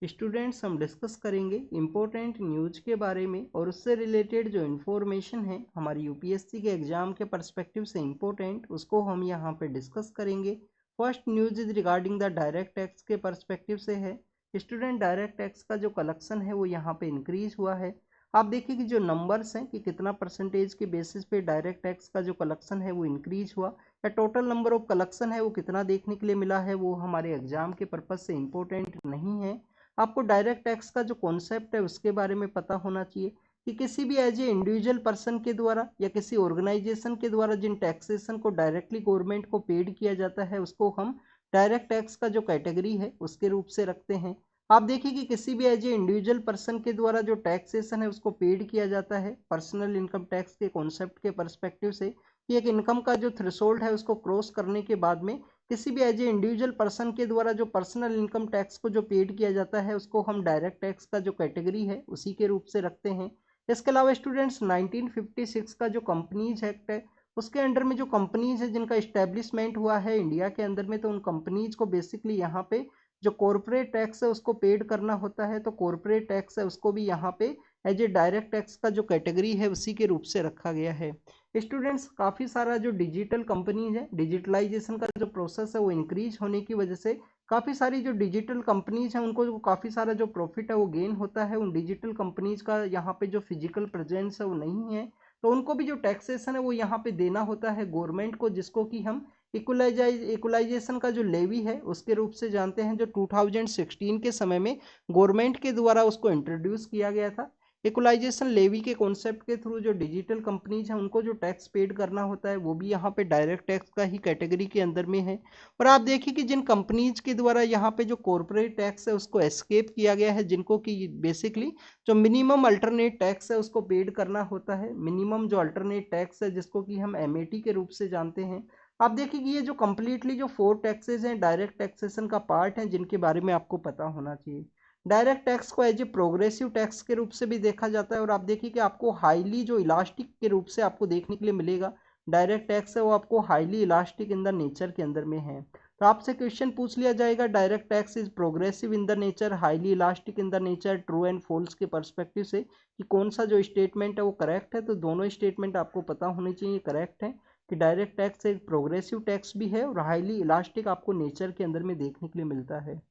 Students, हम discuss करेंगे important news के बारे में और उससे रिलेटेड जो इन्फॉर्मेशन है हमारी यूपीएससी के एग्जाम के पर्सपेक्टिव से इम्पोर्टेंट, उसको हम यहाँ पे डिस्कस करेंगे। First news is regarding the direct tax के पर्सपेक्टिव से है। स्टूडेंट, डायरेक्ट टैक्स का जो कलेक्शन है वो यहाँ पे इंक्रीज हुआ है। आप देखिए कि जो नंबर्स हैं कि कितना परसेंटेज के बेसिस पे डायरेक्ट टैक्स का जो कलेक्शन है वो इंक्रीज हुआ, या टोटल नंबर ऑफ कलेक्शन है वो कितना देखने के लिए मिला है, वो हमारे एग्जाम के पर्पज से इम्पोर्टेंट नहीं है। आपको डायरेक्ट टैक्स का जो कॉन्सेप्ट है उसके बारे में पता होना चाहिए कि किसी भी एज ए इंडिविजुअल पर्सन के द्वारा या किसी ऑर्गेनाइजेशन के द्वारा जिन टैक्सेशन को डायरेक्टली गवर्नमेंट को पेड किया जाता है उसको हम डायरेक्ट टैक्स का जो कैटेगरी है उसके रूप से रखते हैं। आप देखिए कि किसी भी एज ए इंडिविजुअल पर्सन के द्वारा जो टैक्सेशन है उसको पेड किया जाता है पर्सनल इनकम टैक्स के कॉन्सेप्ट के परस्पेक्टिव से, कि एक इनकम का जो थ्रेशोल्ड है उसको क्रॉस करने के बाद में किसी भी एज ए इंडिविजुअल पर्सन के द्वारा जो पर्सनल इनकम टैक्स को जो पेड किया जाता है उसको हम डायरेक्ट टैक्स का जो कैटेगरी है उसी के रूप से रखते हैं। इसके अलावा स्टूडेंट्स, 1956 का जो कंपनीज एक्ट है उसके अंडर में जो कंपनीज है जिनका इस्टेब्लिशमेंट हुआ है इंडिया के अंदर में, तो उन कंपनीज को बेसिकली यहाँ पे जो कॉरपोरेट टैक्स है उसको पेड करना होता है, तो कॉरपोरेट टैक्स है उसको भी यहाँ पे एज ए डायरेक्ट टैक्स का जो कैटेगरी है उसी के रूप से रखा गया है। स्टूडेंट्स, काफ़ी सारा जो डिजिटल कंपनीज है, डिजिटलाइजेशन का जो प्रोसेस है वो इंक्रीज होने की वजह से काफ़ी सारी जो डिजिटल कंपनीज हैं उनको जो काफ़ी सारा जो प्रॉफिट है वो गेन होता है। उन डिजिटल कंपनीज का यहाँ पे जो फिजिकल प्रेजेंस है वो नहीं है, तो उनको भी जो टैक्सेशन है वो यहाँ पे देना होता है गवर्नमेंट को, जिसको कि हम इक्वलाइजेशन का जो लेवी है उसके रूप से जानते हैं, जो 2016 के समय में गवर्नमेंट के द्वारा उसको इंट्रोड्यूस किया गया था। इक्वलाइजेशन लेवी के कॉन्सेप्ट के थ्रू जो डिजिटल कंपनीज हैं उनको जो टैक्स पेड करना होता है वो भी यहाँ पे डायरेक्ट टैक्स का ही कैटेगरी के अंदर में है। और आप देखिए कि जिन कंपनीज के द्वारा यहाँ पे जो कॉर्पोरेट टैक्स है उसको एस्केप किया गया है, जिनको कि बेसिकली जो मिनिमम अल्टरनेट टैक्स है उसको पेड करना होता है, मिनिमम जो अल्टरनेट टैक्स है जिसको कि हम एमएटी के रूप से जानते हैं। आप देखिए कि ये जो कंप्लीटली जो 4 टैक्सेस हैं डायरेक्ट टैक्सेशन का पार्ट है, जिनके बारे में आपको पता होना चाहिए। डायरेक्ट टैक्स को एज ए प्रोग्रेसिव टैक्स के रूप से भी देखा जाता है, और आप देखिए कि आपको हाईली जो इलास्टिक के रूप से आपको देखने के लिए मिलेगा। डायरेक्ट टैक्स है वो आपको highly elastic in the nature के अंदर में है। तो आपसे क्वेश्चन पूछ लिया जाएगा, direct tax is progressive in the nature, highly elastic in the nature, true and false के परस्पेक्टिव से कि कौन सा जो स्टेटमेंट है वो करेक्ट है, तो दोनों स्टेटमेंट आपको पता होने चाहिए करेक्ट है कि डायरेक्ट टैक्स एक प्रोग्रेसिव टैक्स भी है और हाईली इलास्टिक आपको नेचर के अंदर में देखने के लिए मिलता है।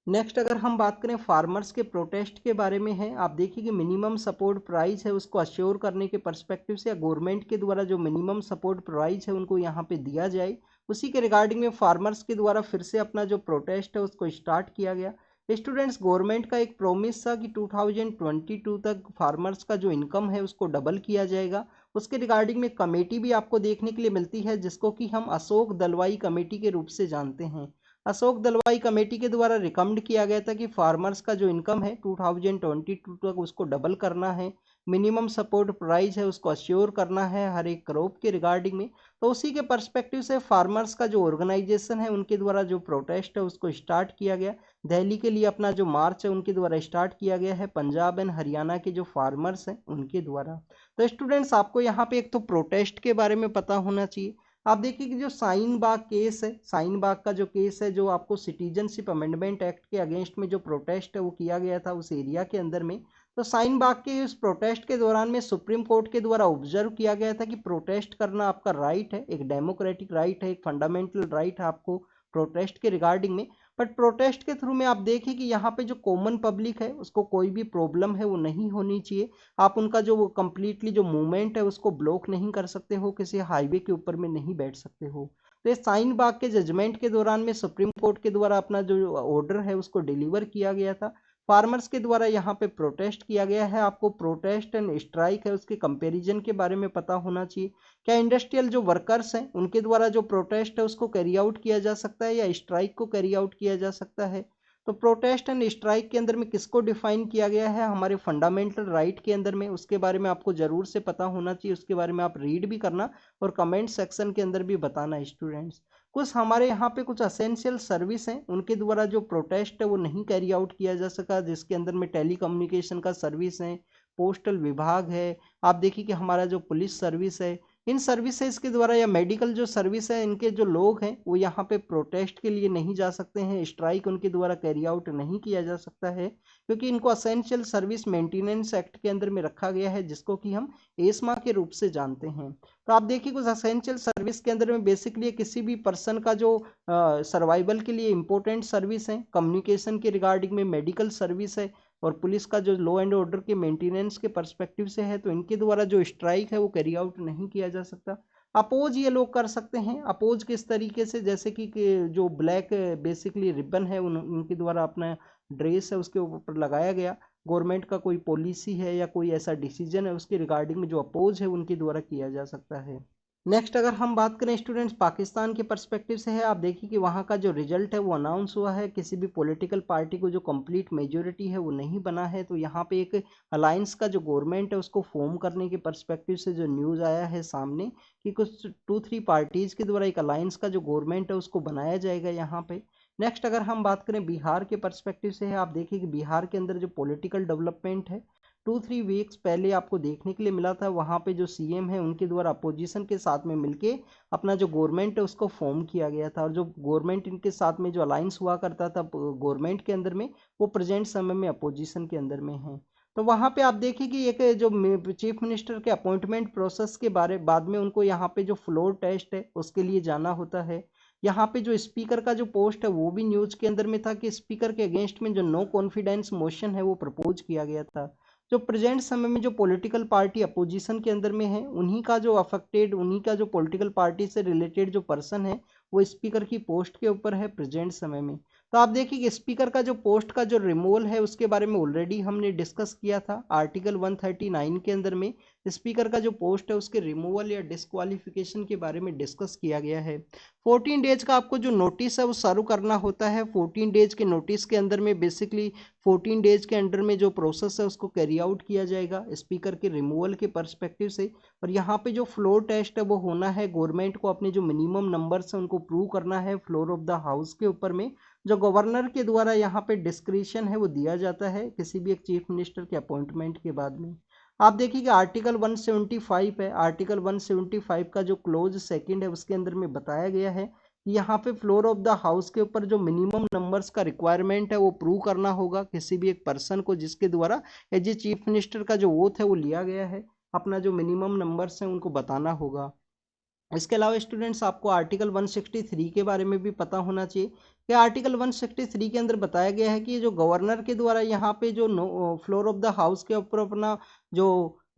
नेक्स्ट अगर हम बात करें फार्मर्स के प्रोटेस्ट के बारे में है, आप देखिए कि मिनिमम सपोर्ट प्राइस है उसको अश्योर करने के परस्पेक्टिव से, या गवर्नमेंट के द्वारा जो मिनिमम सपोर्ट प्राइस है उनको यहाँ पे दिया जाए, उसी के रिगार्डिंग में फार्मर्स के द्वारा फिर से अपना जो प्रोटेस्ट है उसको स्टार्ट किया गया। स्टूडेंट्स, गवर्नमेंट का एक प्रोमिस था कि 2022 तक फार्मर्स का जो इनकम है उसको डबल किया जाएगा। उसके रिगार्डिंग में कमेटी भी आपको देखने के लिए मिलती है, जिसको कि हम अशोक दलवाई कमेटी के रूप से जानते हैं। अशोक दलवाई कमेटी के द्वारा रिकमेंड किया गया था कि फार्मर्स का जो इनकम है 2022 तक उसको डबल करना है, मिनिमम सपोर्ट प्राइस है उसको अश्योर करना है हर एक क्रॉप के रिगार्डिंग में। तो उसी के पर्सपेक्टिव से फार्मर्स का जो ऑर्गेनाइजेशन है उनके द्वारा जो प्रोटेस्ट है उसको स्टार्ट किया गया। दिल्ली के लिए अपना जो मार्च है उनके द्वारा स्टार्ट किया गया है, पंजाब एंड हरियाणा के जो फार्मर्स हैं उनके द्वारा। तो स्टूडेंट्स, आपको यहाँ पे एक तो प्रोटेस्ट के बारे में पता होना चाहिए। आप देखिए कि जो साइन बाग केस है, साइन बाग का जो केस है जो आपको सिटीजनशिप अमेंडमेंट एक्ट के अगेंस्ट में जो प्रोटेस्ट है वो किया गया था उस एरिया के अंदर में, तो साइन बाग के इस प्रोटेस्ट के दौरान में सुप्रीम कोर्ट के द्वारा ऑब्जर्व किया गया था कि प्रोटेस्ट करना आपका राइट है, एक डेमोक्रेटिक राइट है, एक फंडामेंटल राइट है आपको प्रोटेस्ट के रिगार्डिंग में। बट प्रोटेस्ट के थ्रू में आप देखिए कि यहाँ पे जो कॉमन पब्लिक है उसको कोई भी प्रॉब्लम है वो नहीं होनी चाहिए। आप उनका जो कंप्लीटली जो मूवमेंट है उसको ब्लॉक नहीं कर सकते हो, किसी हाईवे के ऊपर में नहीं बैठ सकते हो। तो इस साइन बाग के जजमेंट के दौरान में सुप्रीम कोर्ट के द्वारा अपना जो ऑर्डर है उसको डिलीवर किया गया था। फार्मर्स के द्वारा यहाँ पे प्रोटेस्ट किया गया है। आपको प्रोटेस्ट एंड स्ट्राइक है उसके कंपैरिजन के बारे में पता होना चाहिए। क्या इंडस्ट्रियल जो वर्कर्स हैं उनके द्वारा जो प्रोटेस्ट है उसको कैरी आउट किया जा सकता है या स्ट्राइक को कैरी आउट किया जा सकता है? तो प्रोटेस्ट एंड स्ट्राइक के अंदर में किसको डिफाइन किया गया है? हमारे फंडामेंटल राइट के अंदर में। उसके बारे में आपको जरूर से पता होना चाहिए, उसके बारे में आप रीड भी करना और कमेंट सेक्शन के अंदर भी बताना स्टूडेंट्स। कुछ हमारे यहाँ पे कुछ असेंशियल सर्विस हैं उनके द्वारा जो प्रोटेस्ट है वो नहीं कैरी आउट किया जा सका, जिसके अंदर में टेली कम्युनिकेशन का सर्विस है, पोस्टल विभाग है, आप देखिए कि हमारा जो पुलिस सर्विस है, इन सर्विसेज के द्वारा या मेडिकल जो सर्विस है इनके जो लोग हैं वो यहाँ पे प्रोटेस्ट के लिए नहीं जा सकते हैं, स्ट्राइक उनके द्वारा कैरी आउट नहीं किया जा सकता है, क्योंकि इनको असेंशियल सर्विस मेंटेनेंस एक्ट के अंदर में रखा गया है, जिसको कि हम एस्मा के रूप से जानते हैं। तो आप देखिए कुछ असेंशियल सर्विस के अंदर में बेसिकली किसी भी पर्सन का जो सर्वाइवल के लिए इंपॉर्टेंट सर्विस है, कम्युनिकेशन के रिगार्डिंग में मेडिकल सर्विस है, और पुलिस का जो लॉ एंड ऑर्डर के मेंटेनेंस के पर्सपेक्टिव से है, तो इनके द्वारा जो स्ट्राइक है वो कैरी आउट नहीं किया जा सकता। अपोज ये लोग कर सकते हैं। अपोज किस तरीके से, जैसे कि जो ब्लैक बेसिकली रिबन है उनके द्वारा अपना ड्रेस है उसके ऊपर लगाया गया, गवर्नमेंट का कोई पॉलिसी है या कोई ऐसा डिसीजन है उसके रिगार्डिंग में जो अपोज है उनके द्वारा किया जा सकता है। नेक्स्ट अगर हम बात करें स्टूडेंट्स पाकिस्तान के पर्सपेक्टिव से है, आप देखिए कि वहाँ का जो रिजल्ट है वो अनाउंस हुआ है, किसी भी पॉलिटिकल पार्टी को जो कंप्लीट मेजोरिटी है वो नहीं बना है। तो यहाँ पे एक अलायंस का जो गवर्नमेंट है उसको फॉर्म करने के पर्सपेक्टिव से जो न्यूज़ आया है सामने कि कुछ 2-3 पार्टीज़ के द्वारा एक अलायंस का जो गवर्नमेंट है उसको बनाया जाएगा यहाँ पे। नेक्स्ट अगर हम बात करें बिहार के पर्सपेक्टिव से है, आप देखिए कि बिहार के अंदर जो पॉलिटिकल डेवलपमेंट है 2-3 वीक्स पहले आपको देखने के लिए मिला था, वहाँ पे जो सीएम है उनके द्वारा अपोजिशन के साथ में मिलके अपना जो गवर्नमेंट है उसको फॉर्म किया गया था, और जो गवर्नमेंट इनके साथ में जो अलायंस हुआ करता था गवर्नमेंट के अंदर में वो प्रेजेंट समय में अपोजिशन के अंदर में है। तो वहाँ पे आप देखिए कि एक जो चीफ मिनिस्टर के अपॉइंटमेंट प्रोसेस के बाद में उनको यहाँ पे जो फ्लोर टेस्ट है उसके लिए जाना होता है। यहाँ पे जो स्पीकर का जो पोस्ट है वो भी न्यूज के अंदर में था कि स्पीकर के अगेंस्ट में जो नो कॉन्फिडेंस मोशन है वो प्रपोज किया गया था। जो प्रेजेंट समय में जो पॉलिटिकल पार्टी अपोजिशन के अंदर में है उन्हीं का जो अफेक्टेड, उन्हीं का जो पॉलिटिकल पार्टी से रिलेटेड जो पर्सन है वो स्पीकर की पोस्ट के ऊपर है प्रेजेंट समय में। तो आप देखिए कि स्पीकर का जो पोस्ट का जो रिमूवल है उसके बारे में ऑलरेडी हमने डिस्कस किया था आर्टिकल 139 के अंदर में। स्पीकर का जो पोस्ट है उसके रिमूवल या डिस्क्वालिफिकेशन के बारे में डिस्कस किया गया है। 14 डेज का आपको जो नोटिस है वो सर्व करना होता है। 14 डेज के नोटिस के अंदर में बेसिकली 14 डेज के अंडर में जो प्रोसेस है उसको कैरी आउट किया जाएगा स्पीकर के रिमूवल के पर्सपेक्टिव से। और यहाँ पे जो फ्लोर टेस्ट है वो होना है, गवर्नमेंट को अपने जो मिनिमम नंबर्स है उनको प्रूव करना है फ्लोर ऑफ द हाउस के ऊपर में। जो गवर्नर के द्वारा यहाँ पे डिस्क्रिशन है वो दिया जाता है किसी भी एक चीफ मिनिस्टर के अपॉइंटमेंट के बाद में। आप देखिए कि आर्टिकल 175 है, आर्टिकल 175 का जो क्लोज सेकंड है उसके अंदर में बताया गया है कि यहाँ पे फ्लोर ऑफ द हाउस के ऊपर जो मिनिमम नंबर्स का रिक्वायरमेंट है वो प्रूव करना होगा किसी भी एक पर्सन को जिसके द्वारा एज ए चीफ मिनिस्टर का जो ओथ है वो लिया गया है, अपना जो मिनिमम नंबर्स हैं उनको बताना होगा। इसके अलावा स्टूडेंट्स आपको आर्टिकल 163 के बारे में भी पता होना चाहिए कि आर्टिकल 163 के अंदर बताया गया है कि जो गवर्नर के द्वारा यहाँ पे जो फ्लोर ऑफ द हाउस के ऊपर अपना जो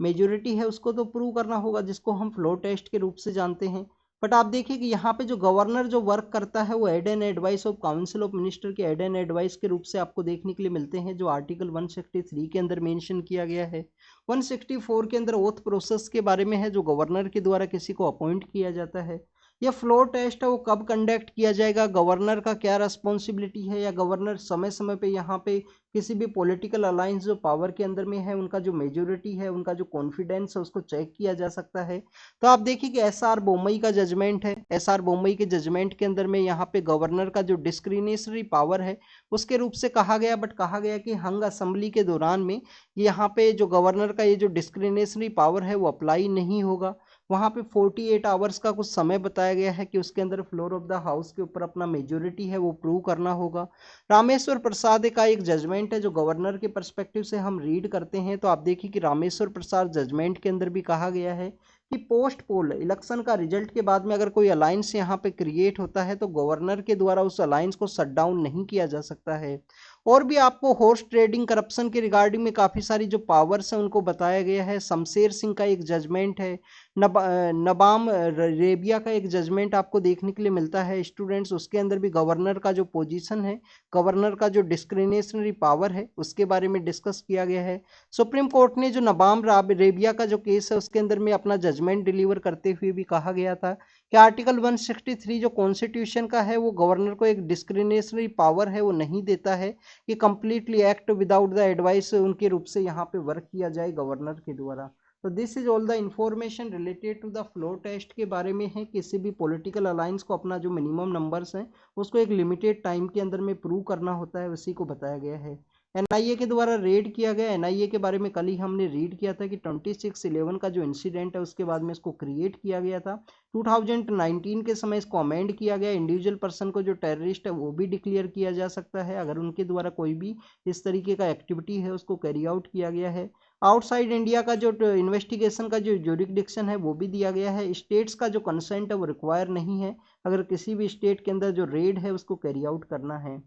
मेजोरिटी है उसको तो प्रूव करना होगा, जिसको हम फ्लोर टेस्ट के रूप से जानते हैं। बट आप देखिए कि यहाँ पे जो गवर्नर जो वर्क करता है वो aid and advice of council of minister के एड एंड एडवाइस के रूप से आपको देखने के लिए मिलते हैं, जो आर्टिकल 163 के अंदर मेंशन किया गया है। 164 के अंदर ओथ प्रोसेस के बारे में है, जो गवर्नर के द्वारा किसी को अपॉइंट किया जाता है। यह फ्लोर टेस्ट है वो कब कंडक्ट किया जाएगा, गवर्नर का क्या रिस्पॉन्सिबिलिटी है, या गवर्नर समय समय पे यहाँ पे किसी भी पॉलिटिकल अलायंस जो पावर के अंदर में है उनका जो मेजोरिटी है, उनका जो कॉन्फिडेंस है उसको चेक किया जा सकता है। तो आप देखिए कि एसआर बोम्मई का जजमेंट है, एसआर बोम्मई के जजमेंट के अंदर में यहाँ पे गवर्नर का जो डिस्क्रिशनरी पावर है उसके रूप से कहा गया, बट कहा गया कि हंग असेंबली के दौरान में यहाँ पे जो गवर्नर का ये जो डिस्क्रिशनरी पावर है वो अप्लाई नहीं होगा। वहाँ पे 48 आवर्स का कुछ समय बताया गया है कि उसके अंदर फ्लोर ऑफ द हाउस के ऊपर अपना मेजोरिटी है वो प्रूव करना होगा। रामेश्वर प्रसाद का एक जजमेंट है जो गवर्नर के पर्सपेक्टिव से हम रीड करते हैं, तो आप देखिए कि रामेश्वर प्रसाद जजमेंट के अंदर भी कहा गया है कि पोस्ट पोल इलेक्शन का रिजल्ट के बाद में अगर कोई अलायंस यहाँ पे क्रिएट होता है तो गवर्नर के द्वारा उस अलायंस को शट डाउन नहीं किया जा सकता है। और भी आपको हॉर्स ट्रेडिंग करप्शन के रिगार्डिंग में काफ़ी सारी जो पावर्स हैं उनको बताया गया है। शमशेर सिंह का एक जजमेंट है, नबाम रेबिया का एक जजमेंट आपको देखने के लिए मिलता है स्टूडेंट्स। उसके अंदर भी गवर्नर का जो पोजीशन है, गवर्नर का जो डिस्क्रिशनरी पावर है उसके बारे में डिस्कस किया गया है। सुप्रीम कोर्ट ने जो नबाम रेबिया का जो केस है उसके अंदर में अपना जजमेंट डिलीवर करते हुए भी कहा गया था कि आर्टिकल 163 जो कॉन्स्टिट्यूशन का है वो गवर्नर को एक डिस्क्रिशनरी पावर है वो नहीं देता है कि completely act without the advice उनके रूप से यहाँ पे वर्क किया जाए गवर्नर के द्वारा। तो this is all the information related to the floor test के बारे में है। किसी भी पॉलिटिकल अलायंस को अपना जो मिनिमम नंबर्स हैं उसको एक लिमिटेड टाइम के अंदर में प्रूव करना होता है, उसी को बताया गया है। एनआईए के द्वारा रेड किया गया। एनआईए के बारे में कल ही हमने रीड किया था कि 26/11 का जो इंसिडेंट है उसके बाद में इसको क्रिएट किया गया था। 2019 के समय इसको अमेंड किया गया। इंडिविजुअल पर्सन को जो टेररिस्ट है वो भी डिक्लेयर किया जा सकता है अगर उनके द्वारा कोई भी इस तरीके का एक्टिविटी है उसको कैरी आउट किया गया है। आउटसाइड इंडिया का जो इन्वेस्टिगेशन का जो ज्यूरिसडिक्शन है वो भी दिया गया है। स्टेट्स का जो कंसेंट है वो रिक्वायर नहीं है अगर किसी भी स्टेट के अंदर जो रेड है उसको कैरी आउट करना है।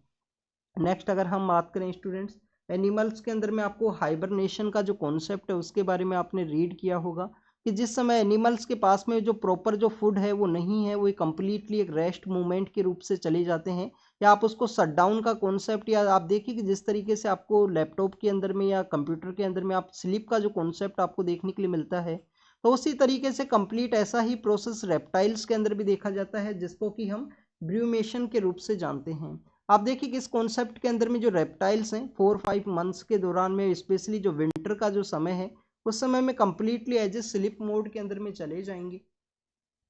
नेक्स्ट अगर हम बात करें स्टूडेंट्स, एनिमल्स के अंदर में आपको हाइबरनेशन का जो कॉन्सेप्ट है उसके बारे में आपने रीड किया होगा कि जिस समय एनिमल्स के पास में जो प्रॉपर जो फूड है वो नहीं है, वो कंप्लीटली एक रेस्ट मूवमेंट के रूप से चले जाते हैं, या आप उसको शट डाउन का कॉन्सेप्ट, या आप देखिए कि जिस तरीके से आपको लैपटॉप के अंदर में या कंप्यूटर के अंदर में आप स्लीप का जो कॉन्सेप्ट आपको देखने के लिए मिलता है, तो उसी तरीके से कंप्लीट ऐसा ही प्रोसेस रेप्टाइल्स के अंदर भी देखा जाता है जिसको कि हम ब्रूमेशन के रूप से जानते हैं। आप देखिए कि इस कॉन्सेप्ट के अंदर में जो रेप्टाइल्स हैं 4-5 मंथ्स के दौरान में, स्पेशली जो विंटर का जो समय है उस समय में completely as a sleep mode के अंदर में चले जाएंगे।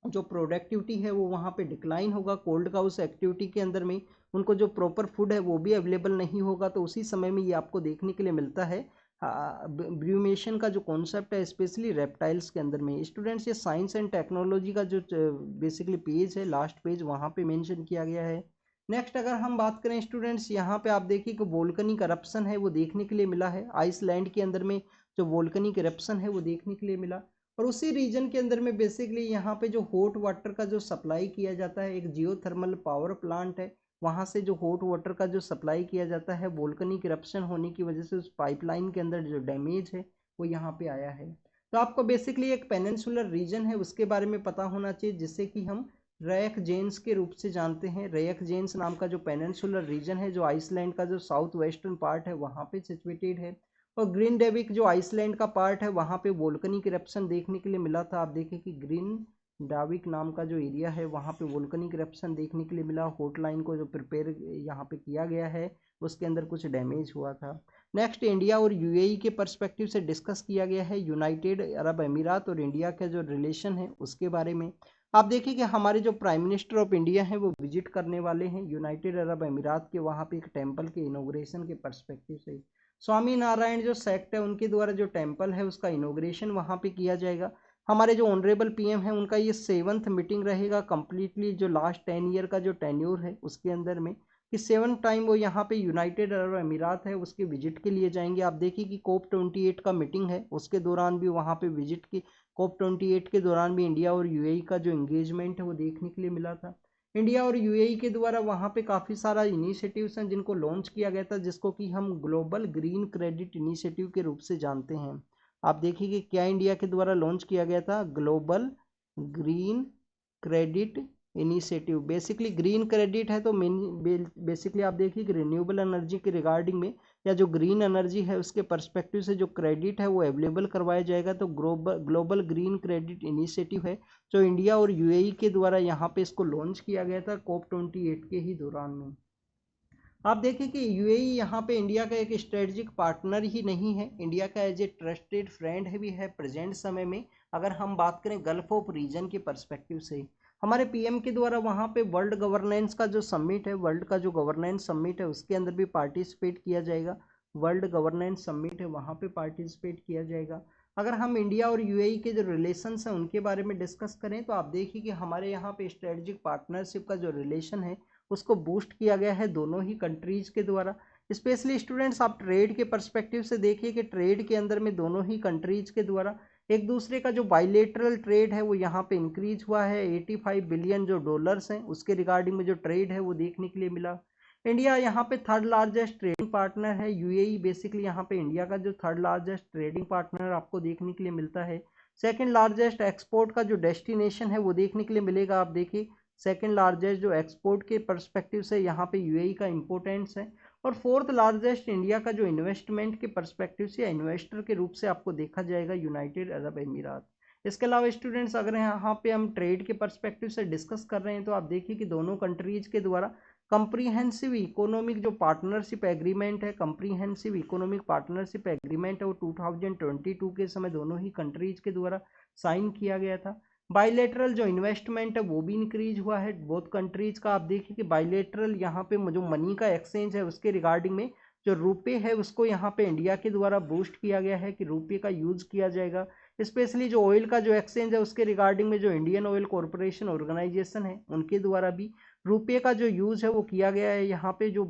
जो प्रोडक्टिविटी है वो वहाँ पे डिक्लाइन होगा। कोल्ड का उस एक्टिविटी के अंदर में उनको जो प्रॉपर फूड है वो भी अवेलेबल नहीं होगा, तो उसी समय में ये आपको देखने के लिए मिलता है ब्रूमेशन का जो कॉन्सेप्ट है स्पेशली रेप्टाइल्स के अंदर में। स्टूडेंट्स ये साइंस एंड टेक्नोलॉजी का जो बेसिकली पेज है, लास्ट पेज, वहाँ पे मेंशन किया गया है। नेक्स्ट अगर हम बात करें स्टूडेंट्स, यहाँ पे आप देखिए कि वोल्केनिक eruption है वो देखने के लिए मिला है। आइसलैंड के अंदर में जो वोल्केनिक eruption है वो देखने के लिए मिला, और उसी रीजन के अंदर में बेसिकली यहाँ पे जो हॉट वाटर का जो सप्लाई किया जाता है, एक जियोथर्मल पावर प्लांट है, वहाँ से जो हॉट वाटर का जो सप्लाई किया जाता है, वोल्केनिक eruption होने की वजह से उस पाइपलाइन के अंदर जो डैमेज है वो यहाँ पे आया है। तो आपको बेसिकली एक पेनिनसुलर रीजन है उसके बारे में पता होना चाहिए, जिससे कि हम रैक जेन्स के रूप से जानते हैं। रैक जेन्स नाम का जो पेनिनसुलर रीजन है, जो आइसलैंड का जो साउथ वेस्टर्न पार्ट है वहाँ पे सिचुएटेड है। और ग्रीन डेविक जो आइसलैंड का पार्ट है वहाँ पे वोल्केनिक eruption देखने के लिए मिला था। आप देखें कि ग्रीन डाविक नाम का जो एरिया है वहाँ पे वोल्केनिक eruption देखने के लिए मिला। हॉटलाइन को जो प्रिपेयर यहाँ पे किया गया है उसके अंदर कुछ डैमेज हुआ था। नेक्स्ट इंडिया और यूएई के पर्सपेक्टिव से डिस्कस किया गया है यूनाइटेड अरब अमीरात और इंडिया का जो रिलेशन है उसके बारे में। आप देखिए कि हमारे जो प्राइम मिनिस्टर ऑफ इंडिया हैं वो विजिट करने वाले हैं यूनाइटेड अरब अमीरात के, वहाँ पे एक टेम्पल के इनोग्रेशन के पर्सपेक्टिव से। स्वामी नारायण जो सेक्ट है उनके द्वारा जो टेम्पल है उसका इनोग्रेशन वहाँ पे किया जाएगा। हमारे जो ऑनरेबल पीएम है उनका ये 7th मीटिंग रहेगा कंप्लीटली, जो लास्ट 10 ईयर का जो टेन्योर है उसके अंदर में, कि 7th टाइम वो यहाँ पे यूनाइटेड अरब अमीरात है उसके विजिट के लिए जाएंगे। आप देखिए कि COP28 का मीटिंग है उसके दौरान भी वहाँ पे विजिट की, COP28 के दौरान भी इंडिया और यूएई का जो एंगेजमेंट है वो देखने के लिए मिला था। इंडिया और यूएई के द्वारा वहाँ पे काफ़ी सारा इनिशिएटिव्स हैं जिनको लॉन्च किया गया था, जिसको कि हम ग्लोबल ग्रीन क्रेडिट इनिशिएटिव के रूप से जानते हैं। आप देखिए कि क्या इंडिया के द्वारा लॉन्च किया गया था, global green credit initiative. Basically green credit है तो बेसिकली आप देखिए कि रिन्यूएबल एनर्जी के रिगार्डिंग में या जो ग्रीन एनर्जी है उसके पर्सपेक्टिव से जो क्रेडिट है वो अवेलेबल करवाया जाएगा। तो ग्लोबल ग्रीन क्रेडिट इनिशिएटिव है जो इंडिया और यूएई के द्वारा यहाँ पे इसको लॉन्च किया गया था COP28 के ही दौरान में। आप देखिए कि यूएई यहाँ पे इंडिया का एक स्ट्रेटजिक पार्टनर ही नहीं है, इंडिया का एज ए ट्रस्टेड फ्रेंड है भी है प्रेजेंट समय में। अगर हम बात करें गल्फ ऑफ रीजन के पर्सपेक्टिव से, हमारे पीएम के द्वारा वहाँ पे वर्ल्ड गवर्नेंस का जो समिट है, वर्ल्ड का जो गवर्नेंस समिट है उसके अंदर भी पार्टिसिपेट किया जाएगा। वर्ल्ड गवर्नेंस समिट है वहाँ पे पार्टिसिपेट किया जाएगा। अगर हम इंडिया और यूएई के जो रिलेशंस हैं उनके बारे में डिस्कस करें तो आप देखिए कि हमारे यहाँ पे स्ट्रेटजिक पार्टनरशिप का जो रिलेशन है उसको बूस्ट किया गया है दोनों ही कंट्रीज के द्वारा। स्पेशली स्टूडेंट्स आप ट्रेड के पर्सपेक्टिव से देखिए कि ट्रेड के अंदर में दोनों ही कंट्रीज के द्वारा एक दूसरे का जो बाइलेटरल ट्रेड है वो यहाँ पे इंक्रीज हुआ है। 85 बिलियन जो डॉलर्स हैं उसके रिगार्डिंग में जो ट्रेड है वो देखने के लिए मिला। इंडिया यहाँ पे थर्ड लार्जेस्ट ट्रेडिंग पार्टनर है। यूएई बेसिकली यहाँ पे इंडिया का जो थर्ड लार्जेस्ट ट्रेडिंग पार्टनर आपको देखने के लिए मिलता है। सेकंड लार्जेस्ट एक्सपोर्ट का जो डेस्टिनेशन है वो देखने के लिए मिलेगा। आप देखिए सेकंड लार्जेस्ट जो एक्सपोर्ट के पर्सपेक्टिव से यहाँ पे यूएई का इंपोर्टेंस है। और फोर्थ लार्जेस्ट इंडिया का जो इन्वेस्टमेंट के पर्सपेक्टिव से इन्वेस्टर के रूप से आपको देखा जाएगा यूनाइटेड अरब अमीरात। इसके अलावा स्टूडेंट्स अगर यहाँ पे हम ट्रेड के पर्सपेक्टिव से डिस्कस कर रहे हैं तो आप देखिए कि दोनों कंट्रीज के द्वारा कंप्रीहेंसिव इकोनॉमिक जो पार्टनरशिप एग्रीमेंट है, कंप्रीहेंसिव इकोनॉमिक पार्टनरशिप एग्रीमेंट है वो 2022 के समय दोनों ही कंट्रीज के द्वारा साइन किया गया था। बाइलेटरल जो इन्वेस्टमेंट है वो भी इंक्रीज हुआ है बोथ कंट्रीज का। आप देखिए कि बाइलेटरल यहाँ पे जो मनी का एक्सचेंज है उसके रिगार्डिंग में जो रुपये है उसको यहाँ पे इंडिया के द्वारा बूस्ट किया गया है कि रुपये का यूज किया जाएगा। स्पेशली जो ऑयल का जो एक्सचेंज है उसके रिगार्डिंग में जो इंडियन ऑयल कॉरपोरेशन ऑर्गेनाइजेशन है उनके द्वारा भी रुपये का जो यूज है वो किया गया है यहाँ पे जो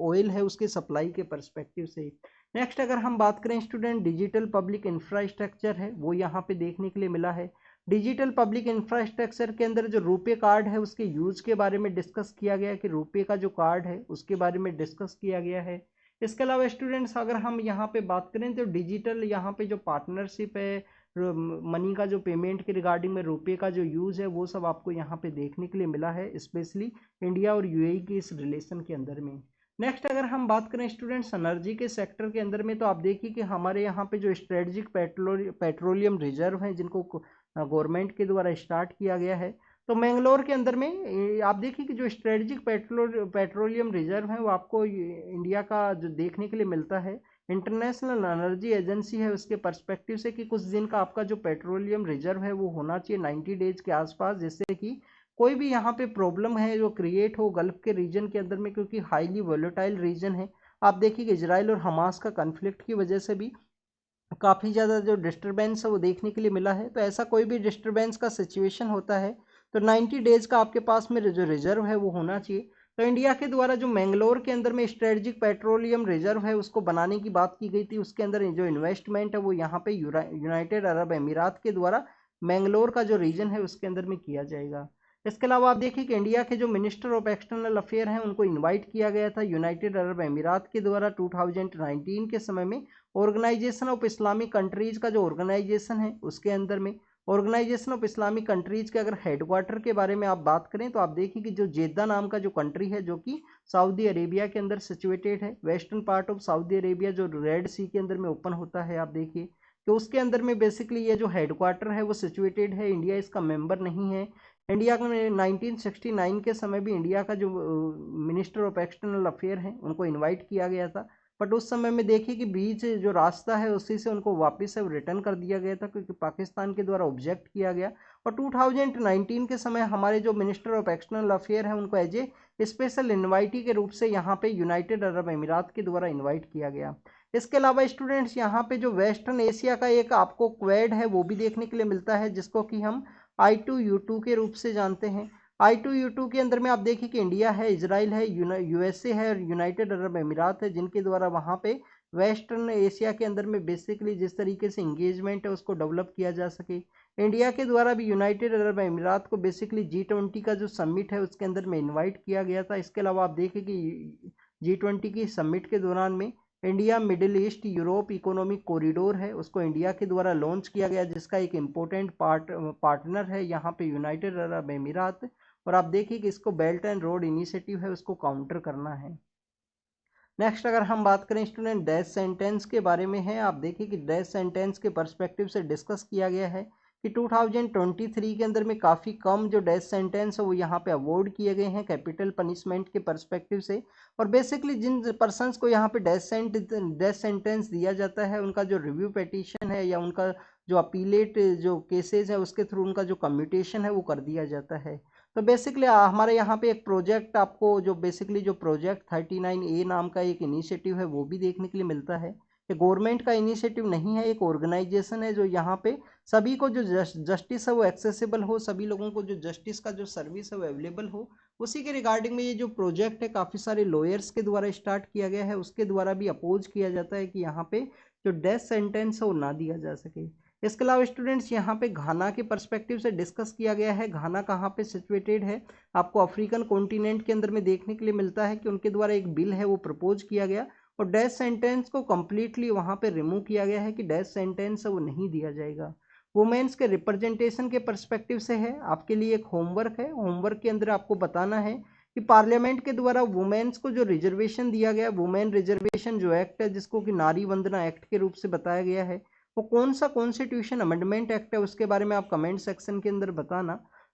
ऑयल है उसके सप्लाई के परस्पेक्टिव से। नेक्स्ट अगर हम बात करें स्टूडेंट, डिजिटल पब्लिक इंफ्रास्ट्रक्चर है वो यहाँ पे देखने के लिए मिला है। डिजिटल पब्लिक इंफ्रास्ट्रक्चर के अंदर जो रुपये कार्ड है उसके यूज के बारे में डिस्कस किया गया है कि रुपये का जो कार्ड है उसके बारे में डिस्कस किया गया है। इसके अलावा स्टूडेंट्स अगर हम यहाँ पे बात करें तो डिजिटल यहाँ पे जो पार्टनरशिप है मनी का जो पेमेंट के रिगार्डिंग में रुपये का जो यूज़ है वो सब आपको यहाँ पे देखने के लिए मिला है, स्पेशली इंडिया और यूएई के इस रिलेशन के अंदर में। नेक्स्ट अगर हम बात करें स्टूडेंट्स एनर्जी के सेक्टर के अंदर में तो आप देखिए कि हमारे यहाँ पे जो स्ट्रेटजिक पेट्रोलियम रिजर्व हैं जिनको गवर्नमेंट के द्वारा स्टार्ट किया गया है, तो मैंगलोर के अंदर में आप देखिए कि जो स्ट्रेटजिक पेट्रोलियम रिजर्व है वो आपको इंडिया का जो देखने के लिए मिलता है। इंटरनेशनल एनर्जी एजेंसी है उसके पर्सपेक्टिव से कि कुछ दिन का आपका जो पेट्रोलियम रिजर्व है वो होना चाहिए 90 डेज के आसपास, जिससे कि कोई भी यहाँ पे प्रॉब्लम है जो क्रिएट हो गल्फ के रीजन के अंदर में, क्योंकि हाईली वोलेटाइल रीजन है। आप देखिए कि इजराइल और हमास का कन्फ्लिक्ट की वजह से भी काफ़ी ज़्यादा जो डिस्टर्बेंस है वो देखने के लिए मिला है। तो ऐसा कोई भी डिस्टर्बेंस का सिचुएशन होता है तो 90 डेज का आपके पास में जो रिजर्व है वो होना चाहिए। तो इंडिया के द्वारा जो मैंगलोर के अंदर में स्ट्रेटजिक पेट्रोलियम रिजर्व है उसको बनाने की बात की गई थी, उसके अंदर जो इन्वेस्टमेंट है वो यहाँ पे यूनाइटेड अरब अमीरात के द्वारा मैंगलोर का जो रीजन है उसके अंदर में किया जाएगा। इसके अलावा आप देखिए कि इंडिया के जो मिनिस्टर ऑफ एक्सटर्नल अफेयर हैं उनको इन्वाइट किया गया था यूनाइटेड अरब अमीरात के द्वारा 2019 के समय में ऑर्गेनाइजेशन ऑफ इस्लामिक कंट्रीज का जो ऑर्गेनाइजेशन है उसके अंदर में। ऑर्गेनाइजेशन ऑफ इस्लामिक कंट्रीज के अगर हेडक्वार्टर के बारे में आप बात करें तो आप देखिए कि जो जेद्दा नाम का जो कंट्री है जो कि सऊदी अरेबिया के अंदर सिचुएटेड है, western part of Saudi Arabia जो रेड सी के अंदर में ओपन होता है, आप देखिए कि उसके अंदर में बेसिकली ये जो हेडक्वार्टर है वो सिचुएटेड है। इंडिया इसका मेंबर नहीं है। इंडिया का 1969 के समय भी इंडिया का जो मिनिस्टर ऑफ एक्सटर्नल अफेयर है उनको इन्वाइट किया गया था, बट उस समय में देखिए कि बीच जो रास्ता है उसी से उनको वापस से रिटर्न कर दिया गया था क्योंकि पाकिस्तान के द्वारा ऑब्जेक्ट किया गया। और 2019 के समय हमारे जो मिनिस्टर ऑफ एक्सटर्नल अफेयर है उनको एज ए स्पेशल इन्वाइटी के रूप से यहाँ पे यूनाइटेड अरब अमीरात के द्वारा इन्वाइट किया गया। इसके अलावा स्टूडेंट्स यहाँ पे जो वेस्टर्न एशिया का एक आपको क्वेड है वो भी देखने के लिए मिलता है, जिसको कि हम I2U2 के रूप से जानते हैं। I2U2 के अंदर में आप देखिए कि इंडिया है, इजराइल है, यूएसए है और यूनाइटेड अरब अमीरात है, जिनके द्वारा वहाँ पे वेस्टर्न एशिया के अंदर में बेसिकली जिस तरीके से इंगेजमेंट है उसको डेवलप किया जा सके। इंडिया के द्वारा भी यूनाइटेड अरब अमीरात को बेसिकली G20 का जो समिट है उसके अंदर में इन्वाइट किया गया था। इसके अलावा आप देखें कि G20 की समिट के दौरान में India middle east Europe economic corridor है उसको इंडिया के द्वारा लॉन्च किया गया, जिसका एक इम्पोर्टेंट पार्टनर है यहाँ पे यूनाइटेड अरब अमीरात। और आप देखिए कि इसको बेल्ट एंड रोड इनिशिएटिव है उसको काउंटर करना है। नेक्स्ट अगर हम बात करें स्टूडेंट डेथ सेंटेंस के बारे में है, आप देखिए कि डेथ सेंटेंस के पर्सपेक्टिव से डिस्कस किया गया है कि 2023 के अंदर में काफ़ी कम जो डेथ सेंटेंस है वो यहाँ पे अवॉर्ड किए गए हैं कैपिटल पनिशमेंट के पर्सपेक्टिव से। और बेसिकली जिन पर्सनस को यहाँ पे डेथ सेंटेंस दिया जाता है उनका जो रिव्यू पेटिशन है या उनका जो अपीलेट जो केसेज है उसके थ्रू उनका जो कम्यूटेशन है वो कर दिया जाता है। तो बेसिकली हमारे यहाँ पे एक प्रोजेक्ट आपको जो बेसिकली जो प्रोजेक्ट 39A नाम का एक इनिशिएटिव है वो भी देखने के लिए मिलता है। ये गवर्नमेंट का इनिशिएटिव नहीं है, एक ऑर्गेनाइजेशन है जो यहाँ पे सभी को जो जस्टिस है वो एक्सेसिबल हो, सभी लोगों को जो जस्टिस का जो सर्विस है वो अवेलेबल हो, उसी के रिगार्डिंग में ये जो प्रोजेक्ट है काफ़ी सारे लॉयर्स के द्वारा स्टार्ट किया गया है। उसके द्वारा भी अपोज किया जाता है कि यहाँ पे जो डेथ सेंटेंस है वो ना दिया जा सके। इसके अलावा स्टूडेंट्स यहाँ पे घाना के पर्सपेक्टिव से डिस्कस किया गया है। घाना कहाँ पे सिचुएटेड है, आपको अफ्रीकन कॉन्टिनेंट के अंदर में देखने के लिए मिलता है कि उनके द्वारा एक बिल है वो प्रपोज किया गया और डेथ सेंटेंस को कम्प्लीटली वहाँ पे रिमूव किया गया है कि डेथ सेंटेंस है वो नहीं दिया जाएगा। वुमेन्स के रिप्रेजेंटेशन के पर्सपेक्टिव से है, आपके लिए एक होमवर्क है। होमवर्क के अंदर आपको बताना है कि पार्लियामेंट के द्वारा वुमेन्स को जो रिजर्वेशन दिया गया, वुमेन रिजर्वेशन जो एक्ट है जिसको कि नारी वंदना एक्ट के रूप से बताया गया है, वो कौन सा कॉन्स्टिट्यूशन अमेंडमेंट एक्ट है उसके बारे में आप कमेंट सेक्शन के अंदर बताना।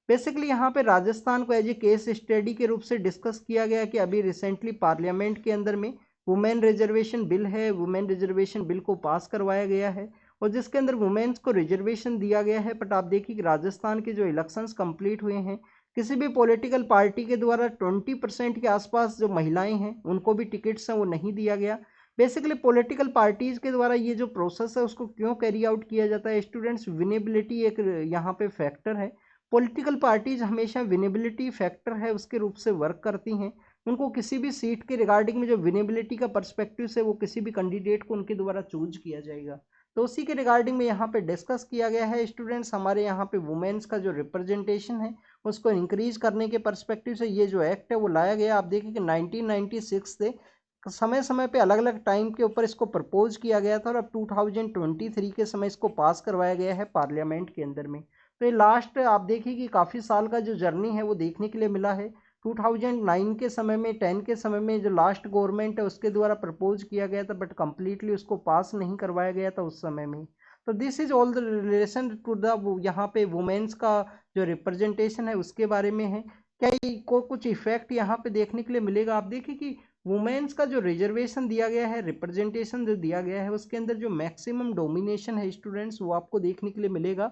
बेसिकली यहाँ पे राजस्थान को एज ए केस स्टडी के रूप से डिस्कस किया गया कि अभी रिसेंटली पार्लियामेंट के अंदर में वुमेन रिजर्वेशन बिल है, वुमेन रिजर्वेशन बिल को पास करवाया गया है और जिसके अंदर वुमेन्स को रिजर्वेशन दिया गया है। बट आप देखिए कि राजस्थान के जो इलेक्शंस कंप्लीट हुए हैं किसी भी पॉलिटिकल पार्टी के द्वारा 20% के आसपास जो महिलाएं हैं उनको भी टिकट्स हैं वो नहीं दिया गया। बेसिकली पॉलिटिकल पार्टीज के द्वारा ये जो प्रोसेस है उसको क्यों कैरी आउट किया जाता है स्टूडेंट्स, विनेबिलिटी एक यहाँ पे फैक्टर है। पॉलिटिकल पार्टीज हमेशा विनेबिलिटी फैक्टर है उसके रूप से वर्क करती हैं। उनको किसी भी सीट के रिगार्डिंग में जो विनेबिलिटी का पर्सपेक्टिव से वो किसी भी कैंडिडेट को उनके द्वारा चूज किया जाएगा। तो उसी के रिगार्डिंग में यहाँ पे डिस्कस किया गया है स्टूडेंट्स, हमारे यहाँ पे वुमेन्स का जो रिप्रेजेंटेशन है उसको इंक्रीज करने के पर्सपेक्टिव से ये जो एक्ट है वो लाया गया। आप देखिए कि 1996 से समय समय पे अलग अलग टाइम के ऊपर इसको प्रपोज किया गया था और अब 2023 के समय इसको पास करवाया गया है पार्लियामेंट के अंदर में। तो ये लास्ट आप देखिए कि काफ़ी साल का जो जर्नी है वो देखने के लिए मिला है। 2009 के समय में 10 के समय में जो लास्ट गवर्नमेंट है उसके द्वारा प्रपोज किया गया था बट कम्प्लीटली उसको पास नहीं करवाया गया था उस समय में। तो this is all the relation to the यहाँ पे वुमेन्स का जो रिप्रेजेंटेशन है उसके बारे में है। क्या को कुछ इफेक्ट यहाँ पे देखने के लिए मिलेगा? आप देखिए कि वुमेन्स का जो रिजर्वेशन दिया गया है, रिप्रेजेंटेशन जो दिया गया है उसके अंदर जो मैक्सिमम डोमिनेशन है स्टूडेंट्स वो आपको देखने के लिए मिलेगा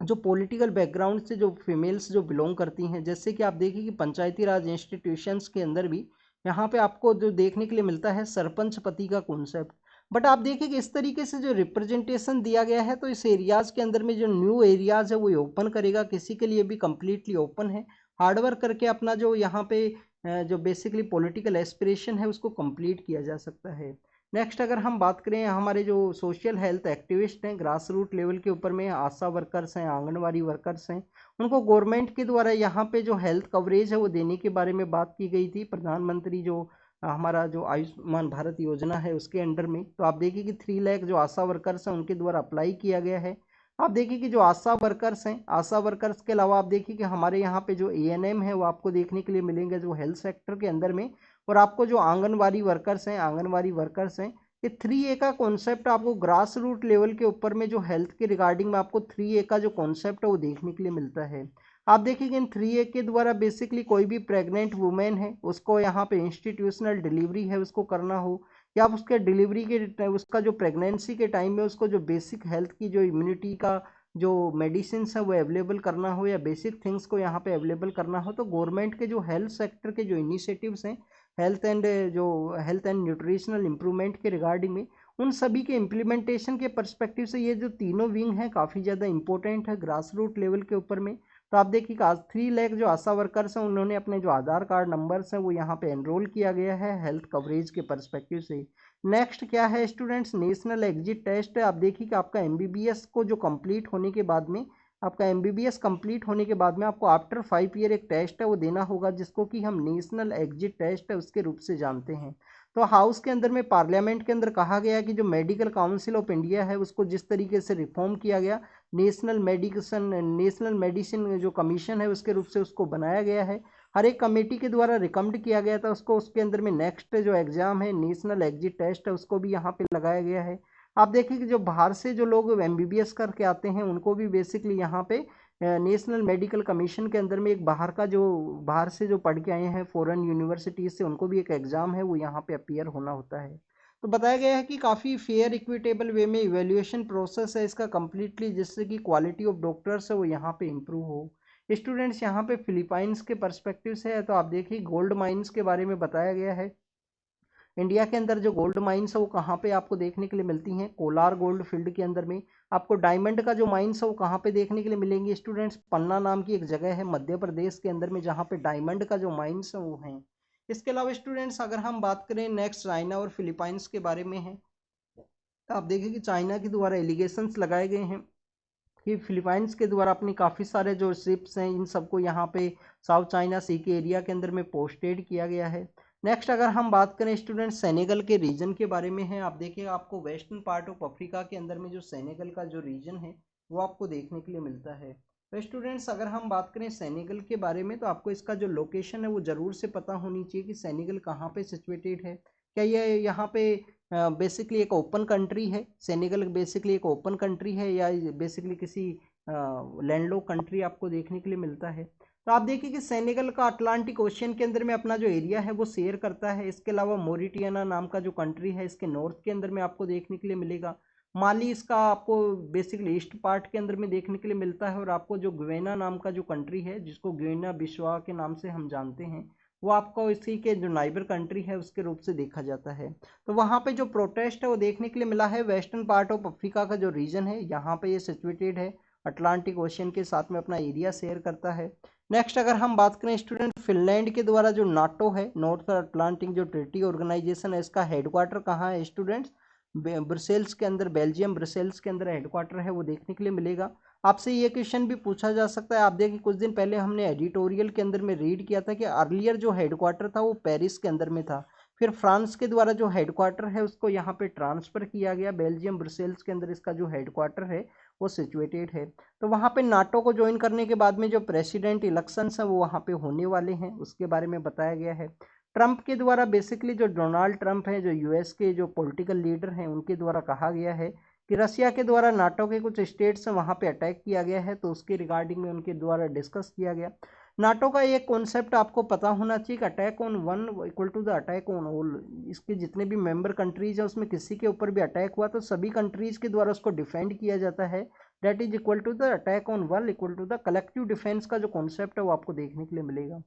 जो पॉलिटिकल बैकग्राउंड से जो फीमेल्स जो बिलोंग करती हैं। जैसे कि आप देखिए कि पंचायती राज इंस्टीट्यूशंस के अंदर भी यहाँ पे आपको जो देखने के लिए मिलता है सरपंच पति का कॉन्सेप्ट। बट आप देखिए कि इस तरीके से जो रिप्रेजेंटेशन दिया गया है तो इस एरियाज के अंदर में जो न्यू एरियाज है वो ओपन करेगा, किसी के लिए भी कम्प्लीटली ओपन है। हार्डवर्क करके अपना जो यहाँ पे जो बेसिकली पॉलिटिकल एस्पिरेशन है उसको कंप्लीट किया जा सकता है। नेक्स्ट अगर हम बात करें हमारे जो सोशल हेल्थ एक्टिविस्ट हैं ग्रास रूट लेवल के ऊपर में, आशा वर्कर्स हैं, आंगनवाड़ी वर्कर्स हैं, उनको गवर्नमेंट के द्वारा यहाँ पे जो हेल्थ कवरेज है वो देने के बारे में बात की गई थी। प्रधानमंत्री जो हमारा जो आयुष्मान भारत योजना है उसके अंडर में तो आप देखिए कि 3 लाख जो आशा वर्कर्स हैं उनके द्वारा अप्लाई किया गया है। आप देखिए कि जो आशा वर्कर्स हैं, आशा वर्कर्स के अलावा आप देखिए कि हमारे यहाँ पे जो ANM है वो आपको देखने के लिए मिलेंगे जो हेल्थ सेक्टर के अंदर में। और आपको जो आंगनवाड़ी वर्कर्स हैं, आंगनवाड़ी वर्कर्स हैं, ये 3A का कॉन्सेप्ट आपको ग्रास रूट लेवल के ऊपर में जो हेल्थ के रिगार्डिंग में आपको 3A का जो कॉन्सेप्ट है वो देखने के लिए मिलता है। आप देखिए कि इन 3A के द्वारा बेसिकली कोई भी प्रेग्नेंट वुमेन है उसको यहाँ पे इंस्टीट्यूशनल डिलीवरी है उसको करना हो या उसके डिलीवरी के उसका जो प्रेगनेंसी के टाइम में उसको जो बेसिक हेल्थ की जो इम्यूनिटी का जो मेडिसिन है वो अवेलेबल करना हो या बेसिक थिंग्स को यहाँ पे अवेलेबल करना हो तो गवर्नमेंट के जो हेल्थ सेक्टर के जो इनिशिएटिव्स हैं हेल्थ एंड न्यूट्रिशनल इंप्रूवमेंट के रिगार्डिंग में उन सभी के इम्प्लीमेंटेशन के पर्सपेक्टिव से ये जो तीनों विंग हैं काफ़ी ज़्यादा इंपॉर्टेंट है ग्रास रूट लेवल के ऊपर में। तो आप देखिए कि आज 3 लाख जो आशा वर्कर्स हैं उन्होंने अपने जो आधार कार्ड नंबर्स हैं वो यहाँ पे एनरोल किया गया है हेल्थ कवरेज के पर्सपेक्टिव से। नेक्स्ट क्या है स्टूडेंट्स, नेशनल एग्जिट टेस्ट है। आप देखिए कि आपका MBBS को जो कंप्लीट होने के बाद में आपका MBBS कंप्लीट होने के बाद में आपको आफ्टर 5 ईयर एक टेस्ट है वो देना होगा जिसको कि हम नेशनल एग्जिट टेस्ट है उसके रूप से जानते हैं। तो हाउस के अंदर में पार्लियामेंट के अंदर कहा गया कि जो मेडिकल काउंसिल ऑफ इंडिया है उसको जिस तरीके से रिफॉर्म किया गया, नेशनल मेडिसिन जो कमीशन है उसके रूप से उसको बनाया गया है। हर एक कमेटी के द्वारा रिकमेंड किया गया था उसको, उसके अंदर में नेक्स्ट जो एग्जाम है नेशनल एग्जिट टेस्ट है उसको भी यहाँ पे लगाया गया है। आप देखिए कि जो बाहर से जो लोग MBBS करके आते हैं उनको भी बेसिकली यहाँ पे नेशनल मेडिकल कमीशन के अंदर में एक बाहर से जो पढ़ के आए हैं फॉरेन यूनिवर्सिटीज से उनको भी एक एग्जाम है वो यहाँ पे अपीयर होना होता है। तो बताया गया है कि काफ़ी फेयर इक्विटेबल वे में इवेल्युएशन प्रोसेस है इसका कम्प्लीटली जिससे कि क्वालिटी ऑफ डॉक्टर्स है वो यहाँ पे इम्प्रूव हो। स्टूडेंट्स यहाँ पे फिलीपाइंस के पर्सपेक्टिव से है तो आप देखिए गोल्ड माइंस के बारे में बताया गया है। इंडिया के अंदर जो गोल्ड माइंस है वो कहाँ पे आपको देखने के लिए मिलती हैं, कोलार गोल्ड फील्ड के अंदर में। आपको डायमंड का जो माइंस है वो कहाँ पे देखने के लिए मिलेंगे स्टूडेंट्स, पन्ना नाम की एक जगह है मध्य प्रदेश के अंदर में जहाँ पे डायमंड का जो माइंस है वो हैं। इसके अलावा स्टूडेंट्स अगर हम बात करें नेक्स्ट चाइना और फिलीपाइंस के बारे में है तो आप देखिए कि चाइना के द्वारा एलिगेशंस लगाए गए हैं कि फिलीपाइंस के द्वारा अपनी काफ़ी सारे जो शिप्स हैं इन सबको यहाँ पे साउथ चाइना सी के एरिया के अंदर में पोस्टेड किया गया है। नेक्स्ट अगर हम बात करें स्टूडेंट सेनेगल के रीजन के बारे में है, आप देखिए आपको वेस्टर्न पार्ट ऑफ अफ्रीका के अंदर में जो सेनेगल का जो रीजन है वो आपको देखने के लिए मिलता है। तो स्टूडेंट्स अगर हम बात करें सेनेगल के बारे में तो आपको इसका जो लोकेशन है वो ज़रूर से पता होनी चाहिए कि सेनेगल कहाँ पे सिचुएटेड है। क्या ये यहाँ पे बेसिकली एक ओपन कंट्री है, सेनेगल बेसिकली एक ओपन कंट्री है या बेसिकली किसी लैंडलॉक कंट्री आपको देखने के लिए मिलता है। तो आप देखिए कि सेनेगल का अटलांटिक ओशियन के अंदर में अपना जो एरिया है वो शेयर करता है। इसके अलावा मोरिटियाना नाम का जो कंट्री है इसके नॉर्थ के अंदर में आपको देखने के लिए मिलेगा। माली इसका आपको बेसिकली ईस्ट पार्ट के अंदर में देखने के लिए मिलता है, और आपको जो ग्वेना नाम का जो कंट्री है, जिसको ग्वेना बिस्वा के नाम से हम जानते हैं, वो आपको इसी के जो नाइबर कंट्री है उसके रूप से देखा जाता है। तो वहाँ पे जो प्रोटेस्ट है वो देखने के लिए मिला है। वेस्टर्न पार्ट ऑफ अफ्रीका का जो रीजन है यहाँ पे ये सिचुएटेड है, अटलांटिक ओशियन के साथ में अपना एरिया शेयर करता है। नेक्स्ट अगर हम बात करें स्टूडेंट, फिनलैंड के द्वारा जो नाटो है, नॉर्थ अटलांटिक जो ट्रीटी ऑर्गेनाइजेशन है, इसका हेडक्वार्टर कहाँ है स्टूडेंट्स? ब्रसेल्स के अंदर, बेल्जियम ब्रसेल्स के अंदर हेडक्वार्टर है, वो देखने के लिए मिलेगा। आपसे ये क्वेश्चन भी पूछा जा सकता है। आप देखिए कुछ दिन पहले हमने एडिटोरियल के अंदर में रीड किया था कि अर्लियर जो हेडक्वार्टर था वो पेरिस के अंदर में था, फिर फ्रांस के द्वारा जो हेडक्वार्टर है उसको यहाँ पे ट्रांसफर किया गया, बेल्जियम ब्रसेल्स के अंदर इसका जो हेडक्वार्टर है वो सिचुएटेड है। तो वहाँ पे नाटो को ज्वाइन करने के बाद में जो प्रेसिडेंट इलेक्शंस हैं वो वहाँ पे होने वाले हैं, उसके बारे में बताया गया है। ट्रंप के द्वारा बेसिकली जो डोनाल्ड ट्रंप है, जो यूएस के जो पॉलिटिकल लीडर हैं, उनके द्वारा कहा गया है कि रसिया के द्वारा नाटो के कुछ स्टेट्स हैं वहाँ पे अटैक किया गया है, तो उसके रिगार्डिंग में उनके द्वारा डिस्कस किया गया। नाटो का एक कॉन्सेप्ट आपको पता होना चाहिए कि attack on one equal to the attack on all. इसके जितने भी मेंबर कंट्रीज हैं उसमें किसी के ऊपर भी अटैक हुआ तो सभी कंट्रीज के द्वारा उसको डिफेंड किया जाता है। That is equal to the attack on one equal to the collective defence का जो कॉन्सेप्ट है वो आपको देखने के लिए मिलेगा।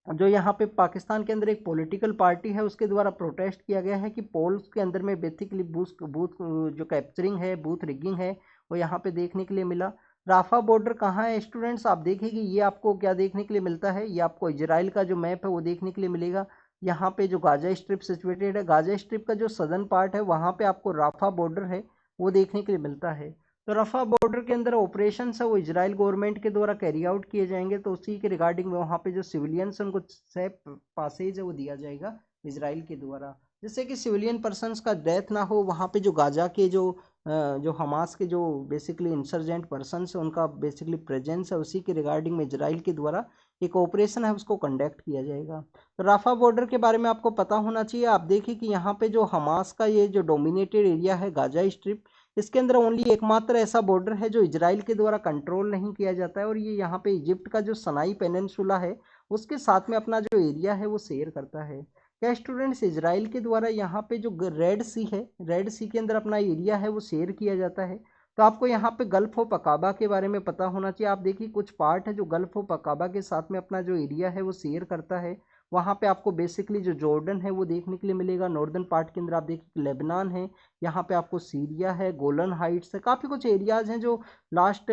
जो यहाँ पे पाकिस्तान के अंदर एक पॉलिटिकल पार्टी है उसके द्वारा प्रोटेस्ट किया गया है कि पोल्स के अंदर में बेसिकली बूथ बूथ जो कैप्चरिंग है, बूथ रिगिंग है, वो यहाँ पे देखने के लिए मिला। राफा बॉर्डर कहाँ है स्टूडेंट्स? आप देखिए कि ये आपको क्या देखने के लिए मिलता है, ये आपको इजराइल का जो मैप है वो देखने के लिए मिलेगा। यहाँ पे जो गाजा स्ट्रिप सिचुएटेड है, गाजा स्ट्रिप का जो सदर्न पार्ट है वहाँ पे आपको राफा बॉर्डर है वो देखने के लिए मिलता है। तो रफा बॉर्डर के अंदर ऑपरेशन है वो इजराइल गवर्नमेंट के द्वारा कैरी आउट किए जाएंगे, तो उसी के रिगार्डिंग में वहाँ पे जो सिविलियंस उनको सेफ पासेज है वो दिया जाएगा इजराइल के द्वारा, जिससे कि सिविलियन पर्सनस का डेथ ना हो। वहाँ पे जो गाजा के जो हमास के जो बेसिकली इंसर्जेंट पर्सन है उनका बेसिकली प्रेजेंस है, उसी के रिगार्डिंग में इजराइल के द्वारा एक ऑपरेशन है उसको कंडक्ट किया जाएगा। तो राफा बॉर्डर के बारे में आपको पता होना चाहिए। आप देखिए कि यहाँ पे जो हमास का ये जो डोमिनेटेड एरिया है गाजा स्ट्रिप, इसके अंदर ओनली एकमात्र ऐसा बॉर्डर है जो इजराइल के द्वारा कंट्रोल नहीं किया जाता है, और ये यहाँ पे इजिप्ट का जो सनाई पेनिनसुला है उसके साथ में अपना जो एरिया है वो शेयर करता है। क्या स्टूडेंट्स, इजराइल के द्वारा यहाँ पे जो रेड सी है, रेड सी के अंदर अपना एरिया है वो शेयर किया जाता है। तो आपको यहाँ पे गल्फ ऑफ अकाबा के बारे में पता होना चाहिए। आप देखिए कुछ पार्ट है जो गल्फ ऑफ अकाबा के साथ में अपना जो एरिया है वो शेयर करता है। वहाँ पे आपको बेसिकली जो जॉर्डन है वो देखने के लिए मिलेगा। नॉर्दर्न पार्ट के अंदर आप देखिए लेबनान है, यहाँ पे आपको सीरिया है, गोलन हाइट्स है, काफ़ी कुछ एरियाज हैं जो लास्ट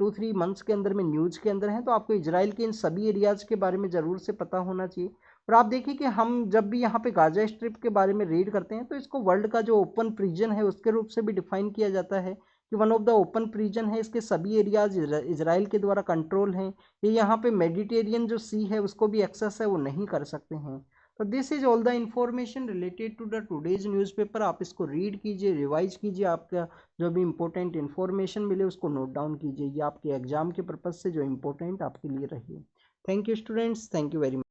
2-3 मंथ्स के अंदर में न्यूज़ के अंदर हैं। तो आपको इजराइल के इन सभी एरियाज के बारे में ज़रूर से पता होना चाहिए। और आप देखिए कि हम जब भी यहाँ पे गाजा स्ट्रिप के बारे में रीड करते हैं तो इसको वर्ल्ड का जो ओपन प्रिजन है उसके रूप से भी डिफाइन किया जाता है कि one of the open prison है, इसके सभी एरियाज इजराइल के द्वारा कंट्रोल हैं। ये यहाँ पे मेडिटेरियन जो सी है उसको भी एक्सेस है वो नहीं कर सकते हैं। तो this is all the information related to the today's newspaper. आप इसको रीड कीजिए, रिवाइज कीजिए, आपका जो भी इंपॉर्टेंट इन्फॉर्मेशन मिले उसको नोट डाउन कीजिए। ये आपके एग्जाम के पर्पज से जो इम्पोर्टेंट आपके लिए रही है। Thank you students, thank you very much.